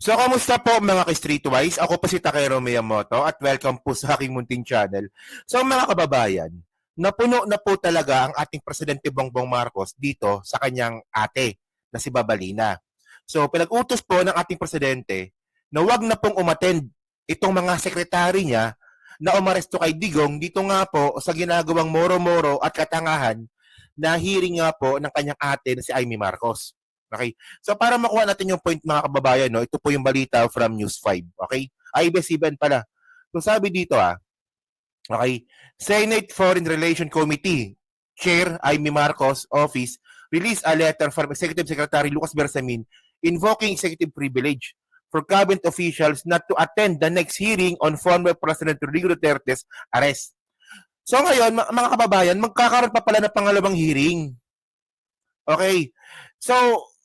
So, kamusta po mga ka-Streetwise? Ako po si Takero Miyamoto at welcome po sa aking munting channel. So, mga kababayan, napuno na po talaga ang ating Presidente Bongbong Marcos dito sa kanyang ate na si Babalina. So, pinag-utos po ng ating Presidente na wag na pong umattend itong mga sekretary niya na umaresto kay Digong dito nga po sa ginagawang moro-moro at katangahan na hearing nga po ng kanyang ate na si Amy Marcos. Okay? So para makuha natin yung point mga kababayan, no, ito po yung balita from News 5. Okay? ABS-CBN pala. So sabi dito okay, Senate Foreign Relations Committee Chair Amy Marcos Office released a letter from Executive Secretary Lucas Bersamin invoking executive privilege for cabinet officials not to attend the next hearing on former President Rodrigo Duterte's arrest. So ngayon, mga kababayan, magkakaroon pa pala ng pangalawang hearing. Okay. So,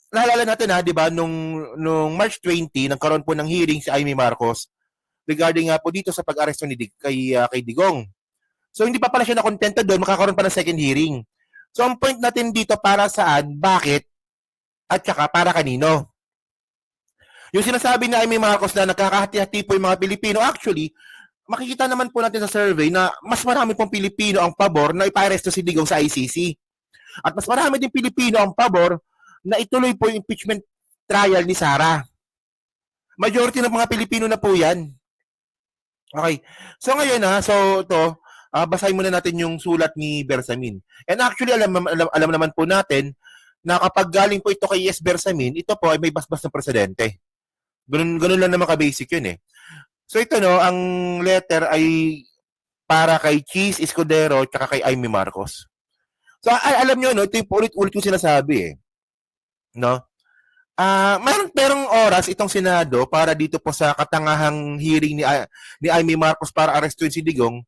naalala natin di ba, nung March 20, nagkaroon po ng hearing si Amy Marcos regarding nga po dito sa pag-aresto ni kay Digong. So, hindi pa pala siya na-contented doon, makakaroon pa ng second hearing. So, ang point natin dito para saan, bakit, at saka para kanino. Yung sinasabi ni Amy Marcos na nagkakahati-hati po yung mga Pilipino, actually, makikita naman po natin sa survey na mas marami pong Pilipino ang pabor na ipa-aresto si Digong sa ICC. At mas marami din Pilipino ang pabor na ituloy po yung impeachment trial ni Sara. Majority ng mga Pilipino na po yan. Okay. So ngayon basahin muna natin yung sulat ni Bersamin. And actually, alam naman po natin na kapag galing po ito kay Yes Bersamin, ito po ay may basbas ng presidente. Ganun lang naman ka-basic yun eh. So ito ang letter ay para kay Cheese Escudero at kay Amy Marcos. So alam nyo, ito yung ulit-ulit yung sinasabi eh. No? Merong oras itong Senado para dito po sa katangahang hearing ni Amy Marcos para arestuin si Digong.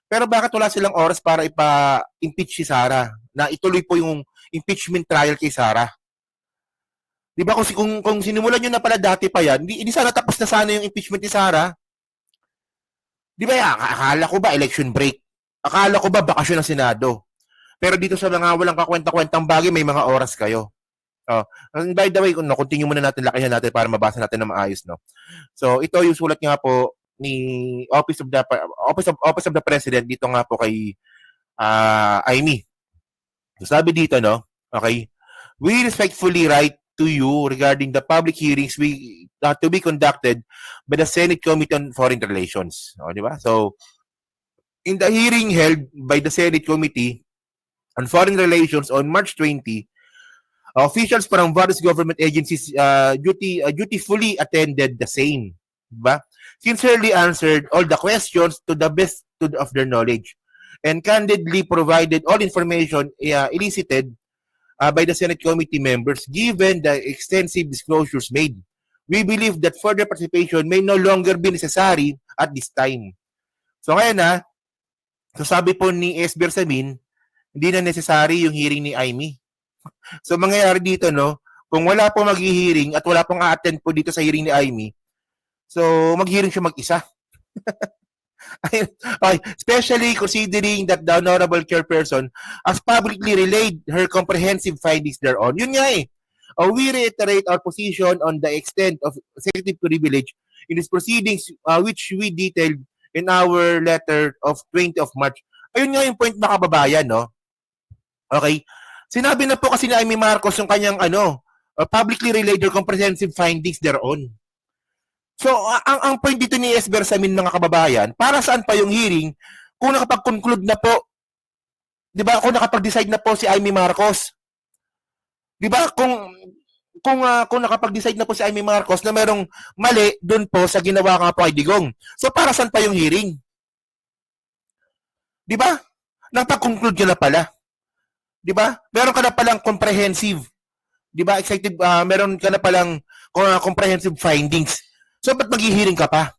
Pero bakit wala silang oras para ipa-impeach si Sara? Na ituloy po yung impeachment trial kay Sara. Di ba kung sinimulan nyo na pala dati pa yan, hindi sana tapos na sana yung impeachment ni Sara? Di ba akala ko ba election break? Akala ko ba bakasyon ng Senado? Pero dito sa mga walang kakwenta-kwentang bagay, may mga oras kayo. And by the way, continue muna natin, lakihan natin para mabasa natin na maayos, no? So, ito yung sulat nga po ni Office of the President dito nga po kay Amy. So, sabi dito, no? Okay. We respectfully write to you regarding the public hearings to be conducted by the Senate Committee on Foreign Relations. Di ba? So, in the hearing held by the Senate Committee on Foreign Relations on March 20, officials from various government agencies dutifully attended the same. Diba? Sincerely answered all the questions to the best of their knowledge and candidly provided all information elicited by the Senate committee members given the extensive disclosures made. We believe that further participation may no longer be necessary at this time. So ngayon so sabi po ni S. Bersamin, hindi na necessary yung hearing ni Amy. So mangyayari dito, no, kung wala pong mag-hearing at wala pong a-attend po dito sa hearing ni Amy, so mag-hearing siya mag-isa. Okay. Especially considering that the honorable chairperson has publicly relayed her comprehensive findings thereon. Yun nga eh. We reiterate our position on the extent of executive privilege in these proceedings which we detailed in our letter of 20 of March. Ayun nga yung point na kababayan, no? Okay? Sinabi na po kasi ni Amy Marcos yung kanyang publicly relayed their comprehensive findings thereon. So, ang point dito ni S. Bersamin, mga kababayan, para saan pa yung hearing kung nakapag-conclude na po, di ba, kung nakapag-decide na po si Amy Marcos. Di ba, kung nakapag-decide na po si Amy Marcos na merong mali doon po sa ginawa nga po kay Digong. So, para saan pa yung hearing? Di ba? Nakapag-conclude ka na pala. Di ba? Meron ka na palang comprehensive. Di ba? Executive, meron ka na palang comprehensive findings. So, ba't mag-hearing ka pa?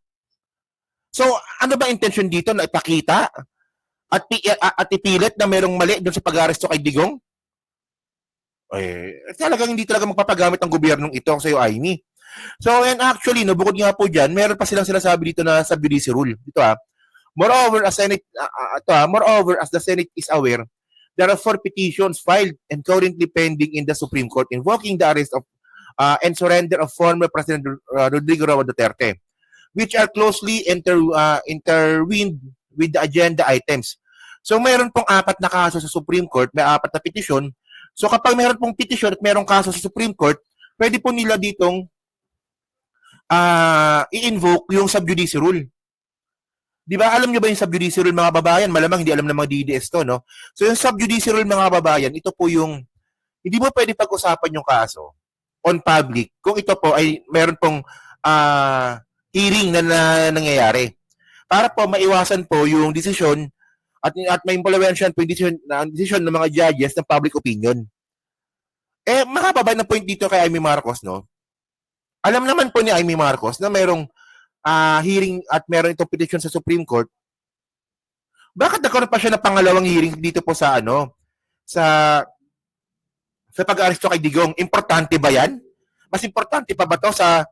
So, ano ba intention dito na ipakita at ipilit na merong mali doon sa pag-aresto kay Digong? Talagang hindi talaga magpapagamit ang gobyernong ito sa iyo, Amy. So, and actually, no, bukod nga po dyan, meron pa silang sinasabi dito na sub judice rule. Dito Moreover, as the Senate is aware, there are 4 petitions filed and currently pending in the Supreme Court invoking the arrest and surrender of former President Rodrigo Roa Duterte, which are closely intertwined with the agenda items. So mayroon pong 4 na kaso sa Supreme Court, may 4 na petisyon. So kapag mayroon pong petisyon at mayroong kaso sa Supreme Court, pwede po nila ditong i-invoke yung sub judice rule. Di ba, alam nyo ba yung sub judice rule, mga babayan? Malamang hindi alam ng mga DDS to, no? So yung sub judice rule, mga babayan, ito po yung, hindi mo pwede pag-usapan yung kaso on public kung ito po ay meron pong hearing na nangyayari. Para po maiwasan po yung desisyon at may impluwensyahan po yung desisyon ng mga judges ng public opinion. Makababa na point dito kay Amy Marcos, no? Alam naman po ni Amy Marcos na mayroong hearing at meron itong petition sa Supreme Court. Bakit nagkaroon pa siya ng pangalawang hearing dito po sa sa pag-aresto kay Digong? Importante ba yan? Mas importante pa ba to sa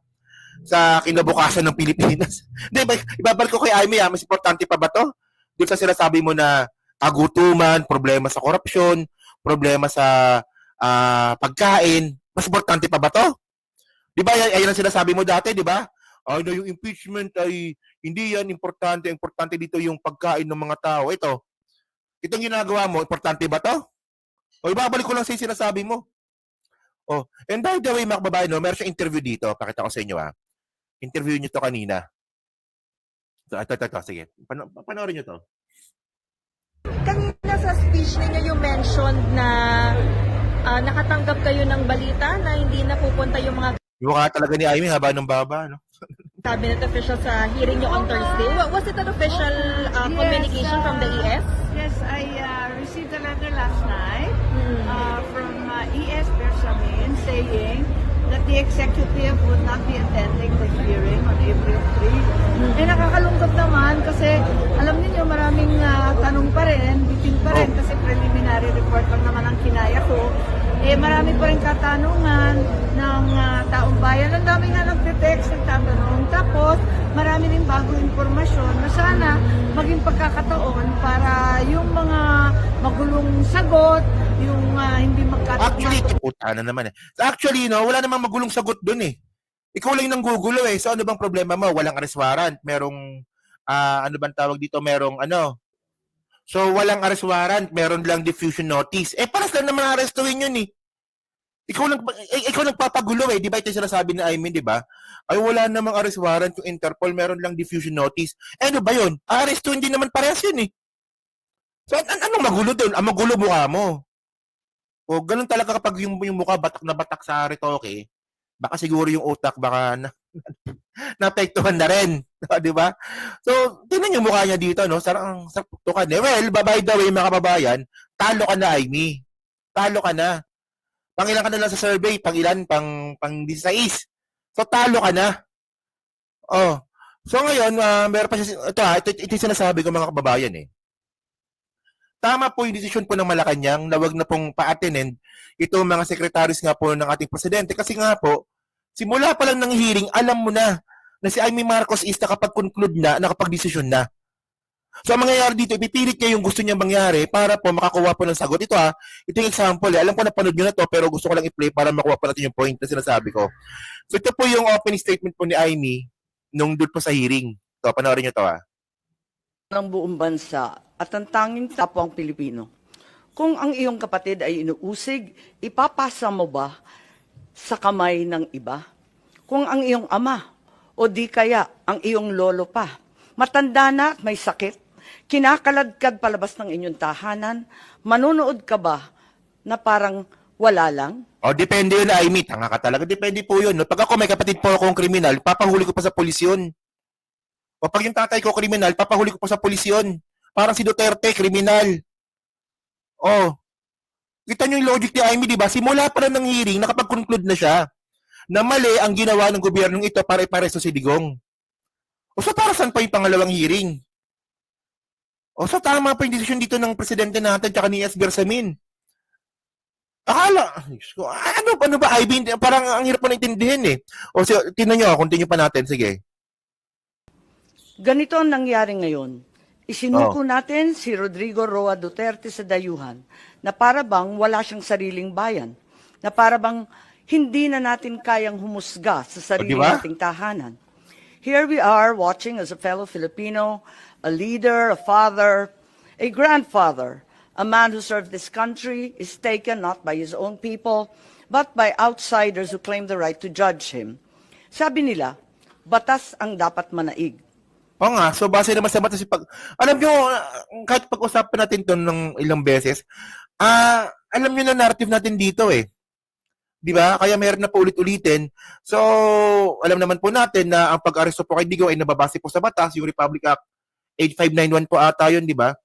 kinabukasan ng Pilipinas? Hindi, ibabalik ko kay Amy, mas importante pa ba to? Doon sa sinasabi mo na kagutuman, problema sa korupsyon, problema sa pagkain, mas importante pa ba to? Di ba, ayan ang sinasabi mo dati, di ba? Yung impeachment ay hindi yan importante. Importante dito yung pagkain ng mga tao. Itong ginagawa mo, importante ba to? O ibabalik ko lang sa sinasabi mo. And by the way, mga kababayan, meron siyang interview dito. Pakita ko sa inyo, Interview niyo to kanina. Ito. Sige. Panoorin niyo to. Kanina sa speech ninyo yung mentioned na nakatanggap kayo ng balita na hindi na pupunta yung mga Yung mukha talaga ni Amy, haba ng baba, no? cabinet officials sa hearing nyo on Thursday. Was it an official communication from the ES? Yes, I received a letter last night from ES Bersamin saying that the executive would not be attending the hearing on April 3. Nakakalungkot naman kasi alam niyo maraming tanong pa rin, bitin pa rin kasi preliminary report lang naman ang kinaya ko. Marami pa rin katanungan ng taong bayan. Ang dami nga nagte-text, nagtatanong. Tapos, marami rin bagong impormasyon na sana maging pagkakataon para yung mga magulong sagot, yung hindi magkataon. Actually, puta na naman Actually, wala namang magulong sagot dun Ikaw lang nang gugulo So ano bang problema mo? Walang arrest warrant, merong ano bang tawag dito? Merong So, walang arrest warrant, meron lang diffusion notice. Paras lang naman arestuhin yun Ikaw nagpapagulo Di ba ito sinasabi ni Aymin, di ba? Ay, wala namang arrest warrant yung Interpol, meron lang diffusion notice. Ano ba yun? Arestuhin din naman parehas yun So, anong magulo doon? Ang magulo mukha mo. O, ganun talaga kapag yung mukha batak na batak sa retoke, baka siguro yung utak, baka naapektuhan na rin. Di ba? So, tingnan yung mukha niya dito, Sarang saktukan Well, by the way, mga kababayan, talo ka na, Amy. Talo ka na. Pangilan ka na lang sa survey? Pangilan? Pang 16. So, talo ka na. So, ngayon, meron pa siya, ito yung sinasabi ko, mga kababayan, Tama po yung desisyon po ng Malacanang na wag na pong pa-attend itong mga secretaries nga po ng ating presidente. Kasi nga po, simula pa lang ng hearing, alam mo na si Amy Marcos is nakapag-conclude na, nakapag-desisyon na. So, ang mangyayari dito, ipipilit niya yung gusto niyang mangyari para po makakuha po ng sagot. Ito ito yung example. Alam ko napanood niyo na to, pero gusto ko lang i-play para makuha po natin yung point na sinasabi ko. So, ito po yung opening statement po ni Amy nung doon po sa hearing. Ito, panoorin niyo to ng buong bansa at ang tanging tapang Pilipino. Kung ang iyong kapatid ay inuusig, ipapasa mo ba sa kamay ng iba? Kung ang iyong ama o di kaya ang iyong lolo pa, matanda na at may sakit, kinakaladkad palabas ng inyong tahanan, manunood ka ba na parang wala lang? Depende yun, Amy. Tanga ka talaga. Depende po yun. Pag ako may kapatid po akong kriminal, papahuli ko pa sa pulis yun. O pag yung tatay ko kriminal, papahuli ko pa sa pulis yun. Parang si Duterte, kriminal. Kita nyo yung logic ni Amy, di ba? Simula pa lang ng hearing, nakapag-conclude na siya na mali ang ginawa ng gobyernong ito para iparesto si Digong. So para saan pa yung pangalawang hearing? So tama pa yung desisyon dito ng presidente natin tsaka ni S. Bersamin. Akala, ano ba, Ivy? Parang ang hirap mo naintindihin so, tingnan nyo, continue pa natin, sige. Ganito ang nangyari ngayon. Isinuko natin si Rodrigo Roa Duterte sa dayuhan na para bang wala siyang sariling bayan, na para bang hindi na natin kayang humusga sa sarili O, di ba? nating tahanan. Here we are watching as a fellow Filipino, a leader, a father, a grandfather, a man who served this country is taken not by his own people, but by outsiders who claim the right to judge him. Sabi nila, batas ang dapat manaig. Oo nga, so base naman sa batas, alam nyo, kahit pag-usapan natin to ng ilang beses, alam nyo na narrative natin dito eh. Di ba? Kaya meron na po ulit-ulitin. So, alam naman po natin na ang pag-aresto po kay Digong ay nababase po sa batas, yung Republic Act 8591 po ata yun, di ba?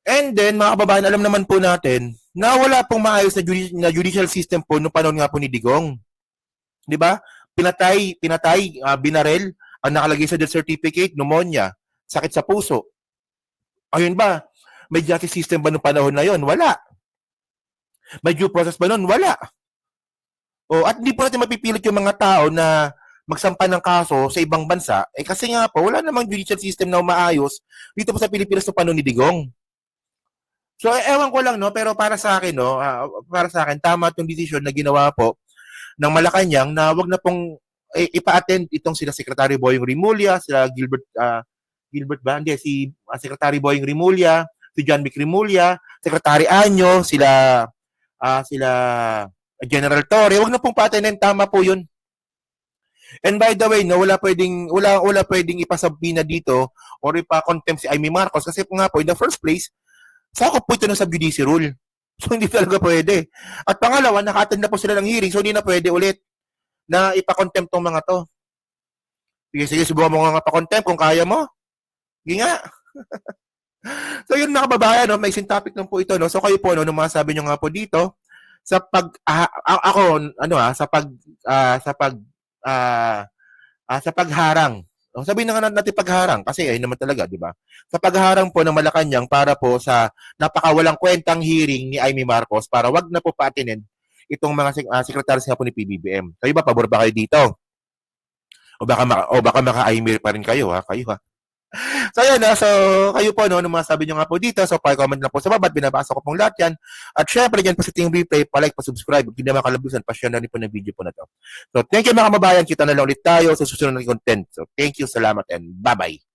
And then, mga kababayan, alam naman po natin na wala pong maayos na judicial system po noong panahon nga po ni Digong. Di ba? Pinatay, binarel, ang nakalagay sa death certificate, pneumonia, sakit sa puso. Ayun ba? May justice system ba noong panahon na yon? Wala. May due process ba noon? Wala. O, at hindi po natin mapipilit yung mga tao na magsampa ng kaso sa ibang bansa, kasi nga po, wala namang judicial system na umaayos dito po sa Pilipinas noong panahon ni Digong. So, ewan ko lang, no? Pero para sa akin, no? Para sa akin, tama itong decision na ginawa po ng Malacanang na wag na pong ipa-attend itong sila Secretary Boyong Rimulya, sila Gilbert ba? Hindi, si Secretary Boyong Rimulya, si John Vic Rimulya, Secretary Anyo, sila General Torre, wag na pong pa-attend, tama po yun. And by the way, no, wala pwedeng ipasabina dito or ipa-contempt si Amy Marcos kasi po nga po, in the first place, sakop po ito ng sub-judice rule. So, hindi talaga pwede. At pangalawa, naka-attend na po sila ng hearing, so hindi na pwede ulit na ipa-contempt tong mga to. Sige, subukan mo nga pa-contempt kung kaya mo. Sige nga. So, yun mga kababayan, no, may topic lang po ito. No? So, kayo po, no, nung masabi nyo nga po dito, sa pagharang. Sabihin na nga natin pagharang kasi ayun naman talaga, di ba? Sa pagharang po ng Malacanang para po sa napakawalang kwentang hearing ni Amy Marcos para wag na po pa-attend itong mga secretaries nga po ni PBBM. Kayo ba, pabor ba kayo dito? O baka maka-Amy pa rin kayo, ha? Kayo, ha? So, ayan na. So, kayo po, no, nung masabi nyo nga po dito, so, pa-comment lang po sa baba at binabasa ko pong lahat yan. At syempre, dyan po sa Team Replay, pa-like, pa-subscribe. Kung hindi naman kalabusan, pa-share na rin po ng video po na to. So, thank you mga kababayan. Kita na lang ulit tayo sa susunod na content. So, thank you, salamat, and bye-bye.